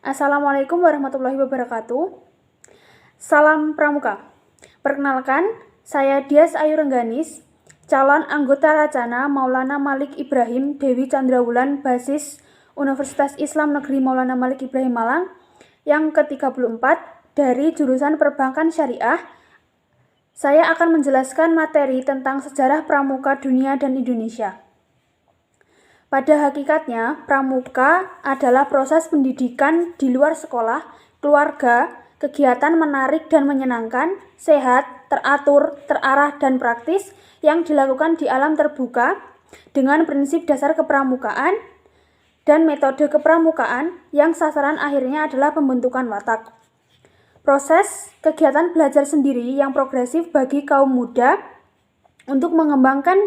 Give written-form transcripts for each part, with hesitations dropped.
Assalamualaikum warahmatullahi wabarakatuh. Salam Pramuka. Perkenalkan, saya Dias Ayu Rengganis, calon anggota Racana Maulana Malik Ibrahim Dewi Chandrawulan Basis Universitas Islam Negeri Maulana Malik Ibrahim Malang yang ke-34 dari jurusan Perbankan Syariah. Saya akan menjelaskan materi tentang sejarah pramuka dunia dan Indonesia. Pada hakikatnya, pramuka adalah proses pendidikan di luar sekolah, keluarga, kegiatan menarik dan menyenangkan, sehat, teratur, terarah, dan praktis yang dilakukan di alam terbuka dengan prinsip dasar kepramukaan dan metode kepramukaan yang sasaran akhirnya adalah pembentukan watak. Proses kegiatan belajar sendiri yang progresif bagi kaum muda untuk mengembangkan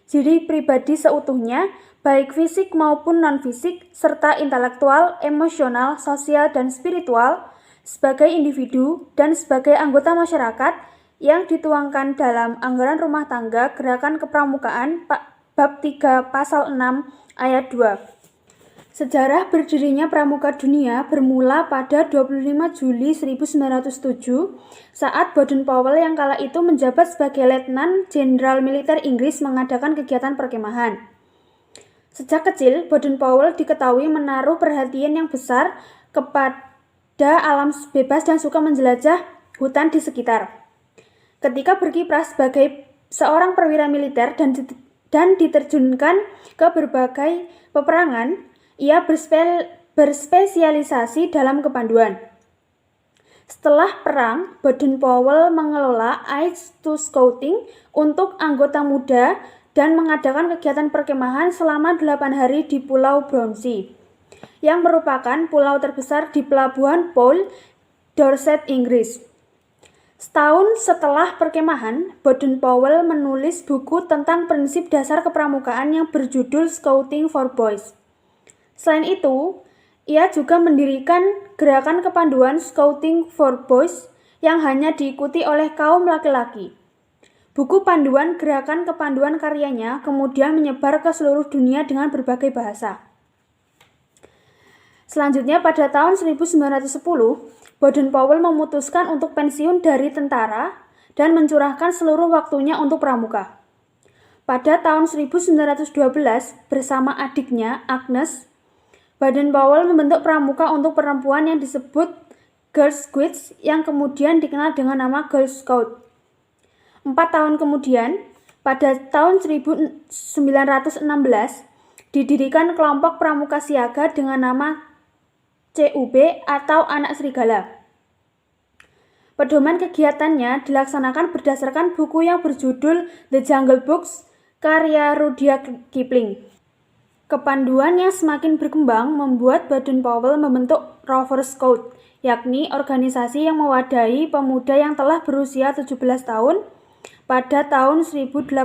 diri pribadi seutuhnya, baik fisik maupun non-fisik, serta intelektual, emosional, sosial, dan spiritual, sebagai individu dan sebagai anggota masyarakat yang dituangkan dalam Anggaran Rumah Tangga Gerakan Kepramukaan Bab 3 Pasal 6 Ayat 2. Sejarah berdirinya pramuka dunia bermula pada 25 Juli 1907 saat Baden-Powell yang kala itu menjabat sebagai Letnan Jenderal Militer Inggris mengadakan kegiatan perkemahan. Sejak kecil, Baden-Powell diketahui menaruh perhatian yang besar kepada alam bebas dan suka menjelajah hutan di sekitar. Ketika berkiprah sebagai seorang perwira militer dan diterjunkan ke berbagai peperangan, ia berspesialisasi dalam kepanduan. Setelah perang, Baden-Powell mengelola Aids to Scouting untuk anggota muda dan mengadakan kegiatan perkemahan selama 8 hari di Pulau Brownsea, yang merupakan pulau terbesar di Pelabuhan Poole, Dorset, Inggris. Setahun setelah perkemahan, Baden-Powell menulis buku tentang prinsip dasar kepramukaan yang berjudul Scouting for Boys. Selain itu, ia juga mendirikan gerakan kepanduan Scouting for Boys yang hanya diikuti oleh kaum laki-laki. Buku panduan gerakan kepanduan karyanya kemudian menyebar ke seluruh dunia dengan berbagai bahasa. Selanjutnya, pada tahun 1910, Baden-Powell memutuskan untuk pensiun dari tentara dan mencurahkan seluruh waktunya untuk pramuka. Pada tahun 1912, bersama adiknya, Agnes, Baden-Powell membentuk pramuka untuk perempuan yang disebut Girl Scouts yang kemudian dikenal dengan nama Girl Scout. 4 tahun kemudian, pada tahun 1916, didirikan kelompok pramuka siaga dengan nama CUB atau Anak Serigala. Pedoman kegiatannya dilaksanakan berdasarkan buku yang berjudul The Jungle Books karya Rudyard Kipling. Kepanduan yang semakin berkembang membuat Baden-Powell membentuk Rover Scout, yakni organisasi yang mewadahi pemuda yang telah berusia 17 tahun. Pada tahun 1918,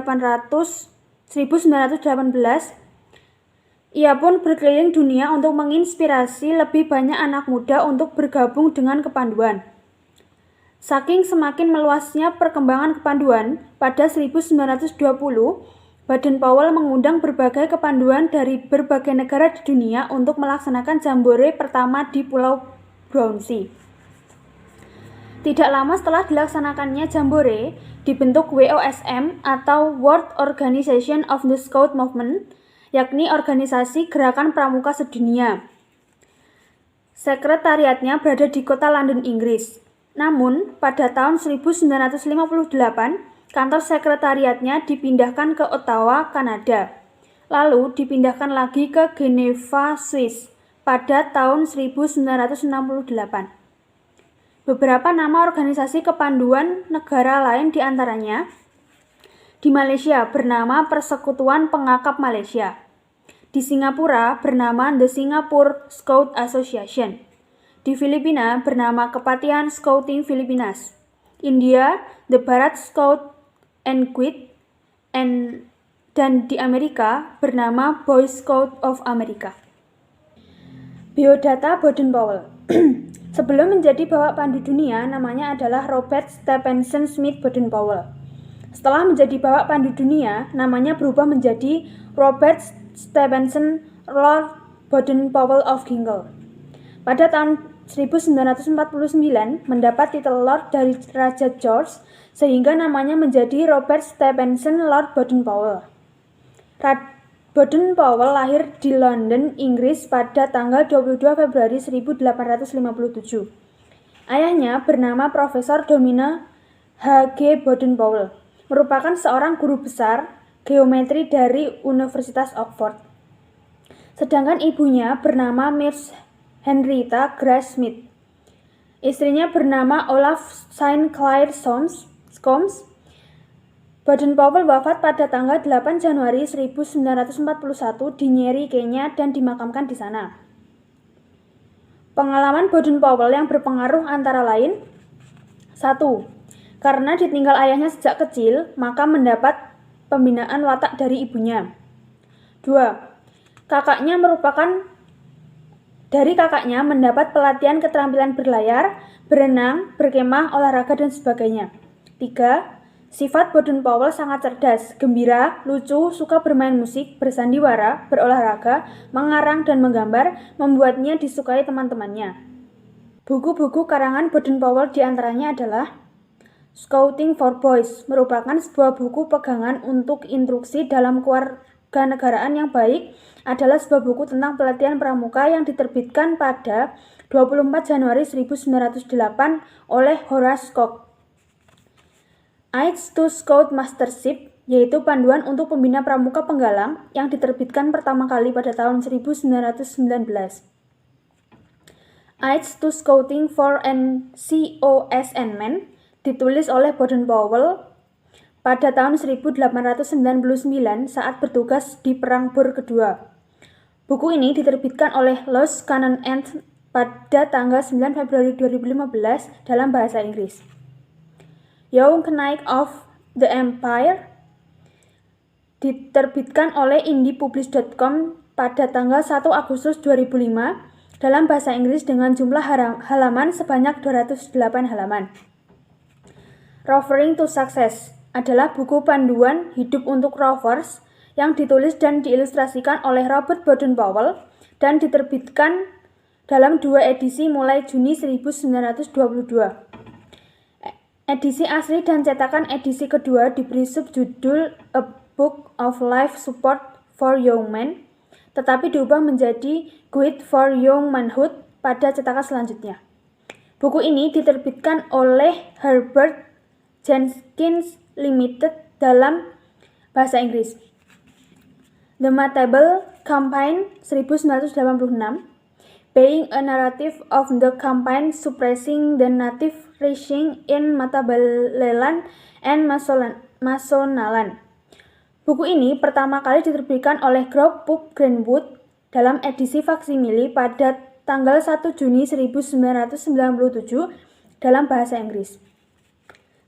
ia pun berkeliling dunia untuk menginspirasi lebih banyak anak muda untuk bergabung dengan kepanduan. Saking semakin meluasnya perkembangan kepanduan, pada 1920, Baden-Powell mengundang berbagai kepanduan dari berbagai negara di dunia untuk melaksanakan jambore pertama di Pulau Brownsea. Tidak lama setelah dilaksanakannya jambore, dibentuk WOSM atau World Organization of the Scout Movement, yakni organisasi gerakan pramuka sedunia. Sekretariatnya berada di kota London, Inggris. Namun, pada tahun 1958, kantor sekretariatnya dipindahkan ke Ottawa, Kanada, lalu dipindahkan lagi ke Geneva, Swiss pada tahun 1968. Beberapa nama organisasi kepanduan negara lain diantaranya di Malaysia bernama Persekutuan Pengakap Malaysia, di Singapura bernama The Singapore Scout Association, di Filipina bernama Kepatihan Scouting Filipinas, India The Bharat Scout and Guide, dan di Amerika bernama Boy Scout of America. Biodata Baden-Powell. Sebelum menjadi bawa pandu dunia, namanya adalah Robert Stephenson Smith Baden-Powell. Setelah menjadi bawa pandu dunia, namanya berubah menjadi Robert Stephenson Lord Baden-Powell of Gingham. Pada tahun 1949 mendapat titel Lord dari Raja George sehingga namanya menjadi Robert Stephenson Lord Baden-Powell. Baden-Powell lahir di London, Inggris pada tanggal 22 Februari 1857. Ayahnya bernama Profesor Domina H.G. Baden-Powell, merupakan seorang guru besar geometri dari Universitas Oxford. Sedangkan ibunya bernama Miss Henrietta Grace Smith. Istrinya bernama Olaf Saint Clair Scoms. Baden-Powell wafat pada tanggal 8 Januari 1941 di Nyeri, Kenya dan dimakamkan di sana. Pengalaman Baden-Powell yang berpengaruh antara lain: 1. Karena ditinggal ayahnya sejak kecil, maka mendapat pembinaan watak dari ibunya. 2. Dari kakaknya mendapat pelatihan keterampilan berlayar, berenang, berkemah, olahraga, dan sebagainya. 3. Sifat Baden-Powell sangat cerdas, gembira, lucu, suka bermain musik, bersandiwara, berolahraga, mengarang, dan menggambar, membuatnya disukai teman-temannya. Buku-buku karangan Baden-Powell diantaranya adalah Scouting for Boys, merupakan sebuah buku pegangan untuk instruksi dalam kewarganegaraan yang baik, adalah sebuah buku tentang pelatihan pramuka yang diterbitkan pada 24 Januari 1908 oleh Horace Cox. Aids to Scout Mastership, yaitu panduan untuk pembina pramuka penggalang yang diterbitkan pertama kali pada tahun 1919. Aids to Scouting for an COSN Men, ditulis oleh Baden-Powell pada tahun 1899 saat bertugas di Perang Boer Kedua. Buku ini diterbitkan oleh Lois Cannon and pada tanggal 9 Februari 2015 dalam bahasa Inggris. Young Knight of the Empire diterbitkan oleh indiepublish.com pada tanggal 1 Agustus 2005 dalam bahasa Inggris dengan jumlah halaman sebanyak 208 halaman. Rovering to Success adalah buku panduan hidup untuk rovers yang ditulis dan diilustrasikan oleh Robert Baden-Powell dan diterbitkan dalam 2 edisi mulai Juni 1922. Edisi asli dan cetakan edisi kedua diberi subjudul A Book of Life Support for Young Men, tetapi diubah menjadi Guide for Young Manhood pada cetakan selanjutnya. Buku ini diterbitkan oleh Herbert Jenkins Limited dalam bahasa Inggris. The Matable Campaign 1986, Being a Narrative of the Campaign Suppressing the Native Rising in Matabeleland and Mashonaland. Buku ini pertama kali diterbitkan oleh Grove Pub Greenwood dalam edisi faksimili pada tanggal 1 Juni 1997 dalam bahasa Inggris.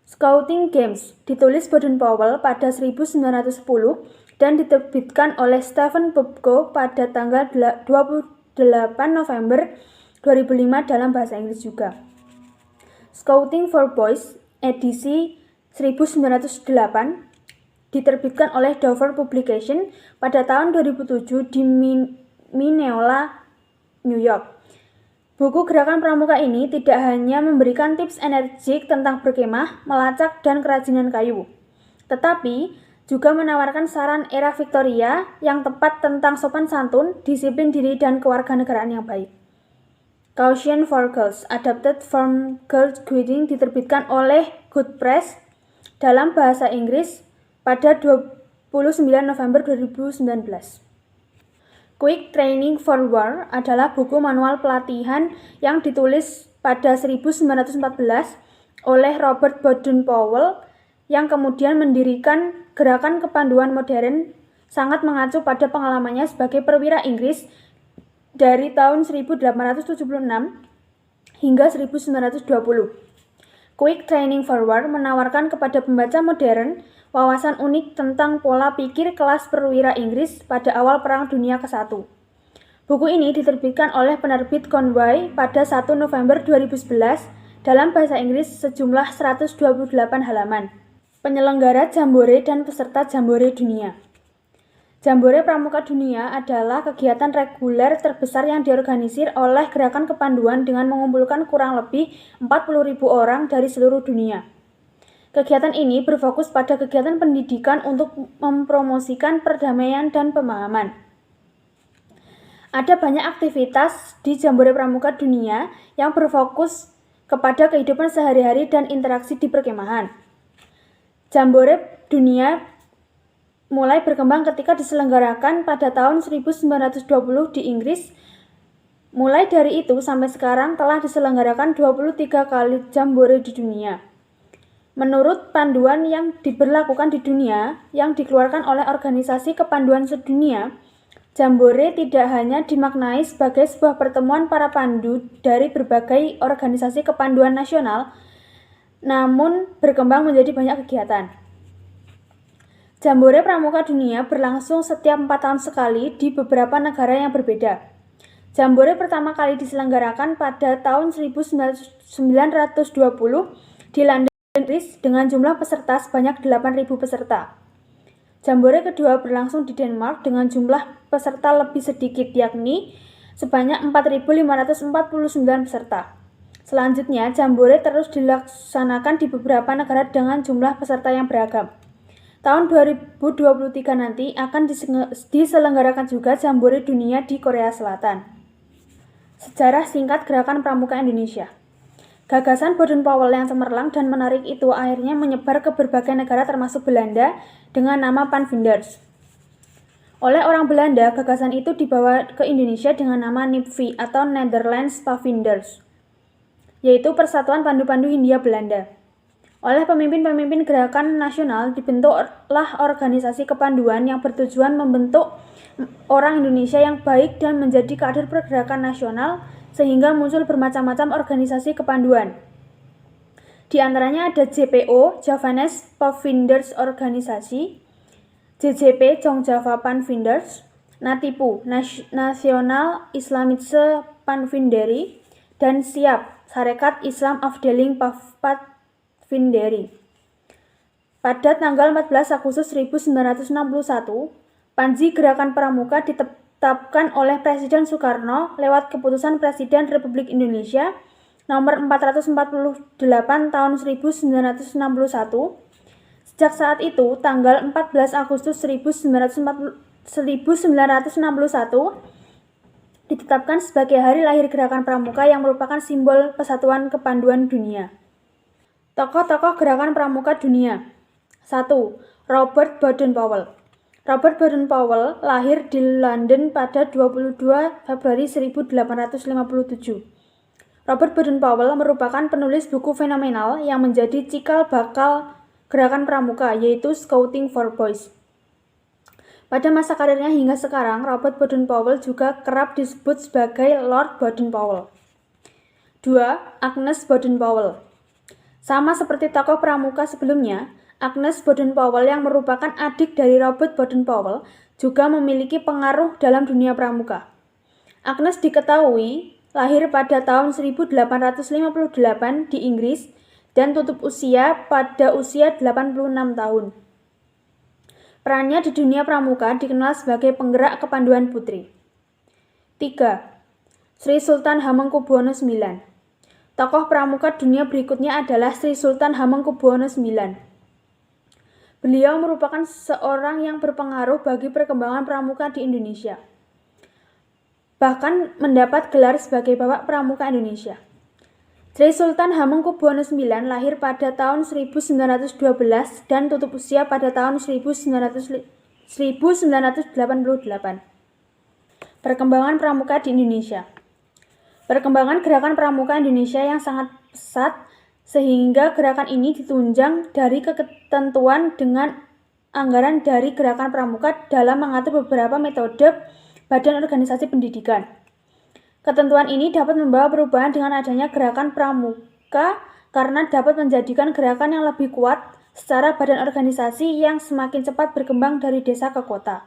Scouting Games ditulis Baden-Powell pada 1910 dan diterbitkan oleh Stephen Pubko pada tanggal 28 November 2005 dalam bahasa Inggris juga. Scouting for Boys edisi 1908 diterbitkan oleh Dover Publication pada tahun 2007 di Mineola, New York. Buku gerakan pramuka ini tidak hanya memberikan tips energik tentang berkemah, melacak, dan kerajinan kayu, tetapi juga menawarkan saran era Victoria yang tepat tentang sopan santun, disiplin diri, dan kewarganegaraan yang baik. Caution for Girls, adapted from Girls Guiding, diterbitkan oleh Good Press dalam bahasa Inggris pada 29 November 2019. Quick Training for War adalah buku manual pelatihan yang ditulis pada 1914 oleh Robert Baden-Powell yang kemudian mendirikan gerakan kepanduan modern, sangat mengacu pada pengalamannya sebagai perwira Inggris dari tahun 1876 hingga 1920. Quick Training for War menawarkan kepada pembaca modern wawasan unik tentang pola pikir kelas perwira Inggris pada awal Perang Dunia ke-1. Buku ini diterbitkan oleh penerbit Conway pada 1 November 2011 dalam bahasa Inggris sejumlah 128 halaman. Penyelenggara Jambore dan peserta Jambore Dunia. Jambore Pramuka Dunia adalah kegiatan reguler terbesar yang diorganisir oleh Gerakan Kepanduan dengan mengumpulkan kurang lebih 40.000 orang dari seluruh dunia. Kegiatan ini berfokus pada kegiatan pendidikan untuk mempromosikan perdamaian dan pemahaman. Ada banyak aktivitas di Jambore Pramuka Dunia yang berfokus kepada kehidupan sehari-hari dan interaksi di perkemahan. Jambore Dunia mulai berkembang ketika diselenggarakan pada tahun 1920 di Inggris. Mulai dari itu sampai sekarang telah diselenggarakan 23 kali Jambore di dunia. Menurut panduan yang diberlakukan di dunia yang dikeluarkan oleh Organisasi Kepanduan Sedunia, Jambore tidak hanya dimaknai sebagai sebuah pertemuan para pandu dari berbagai organisasi kepanduan nasional, namun berkembang menjadi banyak kegiatan. Jambore Pramuka Dunia berlangsung setiap 4 tahun sekali di beberapa negara yang berbeda. Jambore pertama kali diselenggarakan pada tahun 1920 di London, Inggris dengan jumlah peserta sebanyak 8.000 peserta. Jambore kedua berlangsung di Denmark dengan jumlah peserta lebih sedikit, yakni sebanyak 4.549 peserta. Selanjutnya, Jambore terus dilaksanakan di beberapa negara dengan jumlah peserta yang beragam. Tahun 2023 nanti akan diselenggarakan juga Jambore Dunia di Korea Selatan. Sejarah singkat Gerakan Pramuka Indonesia. Gagasan Baden-Powell yang cemerlang dan menarik itu akhirnya menyebar ke berbagai negara termasuk Belanda dengan nama Panvinders. Oleh orang Belanda, gagasan itu dibawa ke Indonesia dengan nama NIPVI atau Netherlands Pavinders, yaitu Persatuan Pandu-Pandu Hindia Belanda. Oleh pemimpin-pemimpin gerakan nasional dibentuklah organisasi kepanduan yang bertujuan membentuk orang Indonesia yang baik dan menjadi kader pergerakan nasional, sehingga muncul bermacam-macam organisasi kepanduan. Di antaranya ada JPO, Javanese Pavinders Organisasi, JJP, Jongjava Panvinders, Natipu, Nasional Islamische Panvinderi, dan SIAP, Sarekat Islam Afdeling Panvinderi. Pada tanggal 14 Agustus 1961, Panji Gerakan Pramuka ditetapkan oleh Presiden Soekarno lewat Keputusan Presiden Republik Indonesia nomor 448 tahun 1961. Sejak saat itu, tanggal 14 Agustus 1961 ditetapkan sebagai hari lahir Gerakan Pramuka yang merupakan simbol persatuan kepanduan dunia. Tokoh-tokoh Gerakan Pramuka Dunia. 1. Robert Baden-Powell. Robert Baden-Powell lahir di London pada 22 Februari 1857. Robert Baden-Powell merupakan penulis buku fenomenal yang menjadi cikal bakal Gerakan Pramuka, yaitu Scouting for Boys. Pada masa karirnya hingga sekarang, Robert Baden-Powell juga kerap disebut sebagai Lord Baden-Powell. 2. Agnes Baden-Powell. Sama seperti tokoh pramuka sebelumnya, Agnes Baden-Powell yang merupakan adik dari Robert Baden-Powell juga memiliki pengaruh dalam dunia pramuka. Agnes diketahui lahir pada tahun 1858 di Inggris dan tutup usia pada usia 86 tahun. Perannya di dunia pramuka dikenal sebagai penggerak kepanduan putri. 3. Sri Sultan Hamengkubuwono IX. Tokoh pramuka dunia berikutnya adalah Sri Sultan Hamengkubuwono IX. Beliau merupakan seorang yang berpengaruh bagi perkembangan pramuka di Indonesia. Bahkan mendapat gelar sebagai Bapak Pramuka Indonesia. Sri Sultan Hamengkubuwono IX lahir pada tahun 1912 dan tutup usia pada tahun 1988. Perkembangan pramuka di Indonesia. Perkembangan Gerakan Pramuka Indonesia yang sangat pesat sehingga gerakan ini ditunjang dari ketentuan dengan anggaran dari Gerakan Pramuka dalam mengatur beberapa metode badan organisasi pendidikan. Ketentuan ini dapat membawa perubahan dengan adanya Gerakan Pramuka karena dapat menjadikan gerakan yang lebih kuat secara badan organisasi yang semakin cepat berkembang dari desa ke kota.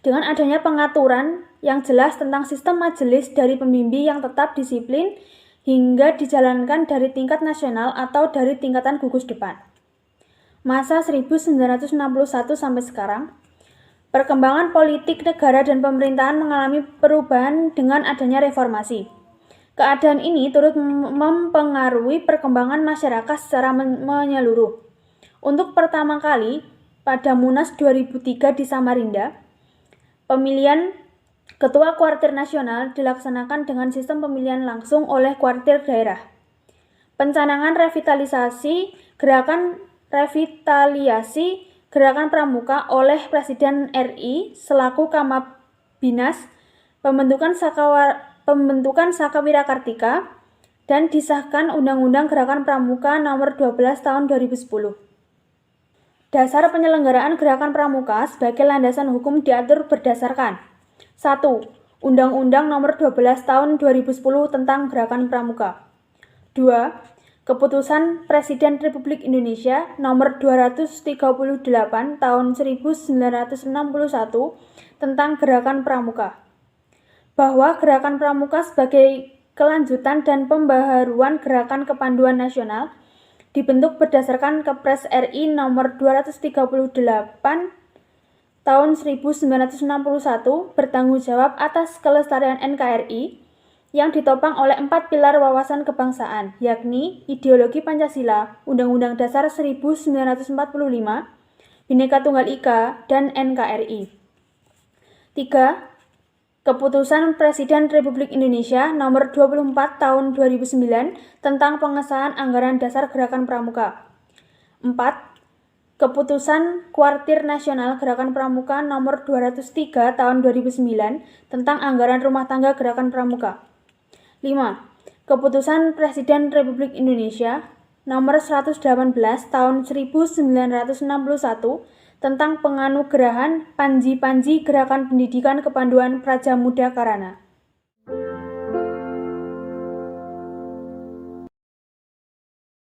Dengan adanya pengaturan yang jelas tentang sistem majelis dari pembimbing yang tetap disiplin hingga dijalankan dari tingkat nasional atau dari tingkatan gugus depan. Masa 1961 sampai sekarang, Perkembangan politik negara dan pemerintahan mengalami perubahan dengan adanya reformasi. Keadaan ini turut mempengaruhi perkembangan masyarakat secara menyeluruh. Untuk pertama kali, pada Munas 2003 di Samarinda, pemilihan Ketua Kuartir Nasional dilaksanakan dengan sistem pemilihan langsung oleh kuartir daerah. Pencanangan Gerakan Pramuka oleh Presiden RI selaku Kamabinas, pembentukan Sakawira Kartika, dan disahkan Undang-Undang Gerakan Pramuka Nomor 12 Tahun 2010. Dasar penyelenggaraan Gerakan Pramuka sebagai landasan hukum diatur berdasarkan 1. Undang-Undang Nomor 12 Tahun 2010 tentang Gerakan Pramuka. 2. Keputusan Presiden Republik Indonesia Nomor 238 Tahun 1961 tentang Gerakan Pramuka. Bahwa Gerakan Pramuka sebagai kelanjutan dan pembaharuan Gerakan Kepanduan Nasional dibentuk berdasarkan Kepres RI Nomor 238 Tahun 1961 bertanggung jawab atas kelestarian NKRI yang ditopang oleh 4 pilar wawasan kebangsaan, yakni ideologi Pancasila, Undang-Undang Dasar 1945, Bhinneka Tunggal Ika, dan NKRI. 3. Keputusan Presiden Republik Indonesia Nomor 24 Tahun 2009 tentang pengesahan Anggaran Dasar Gerakan Pramuka. 4. Keputusan Kuartir Nasional Gerakan Pramuka Nomor 203 Tahun 2009 tentang Anggaran Rumah Tangga Gerakan Pramuka. 5. Keputusan Presiden Republik Indonesia Nomor 118 Tahun 1961 tentang penganugerahan Panji-Panji Gerakan Pendidikan Kepanduan Praja Muda Karana.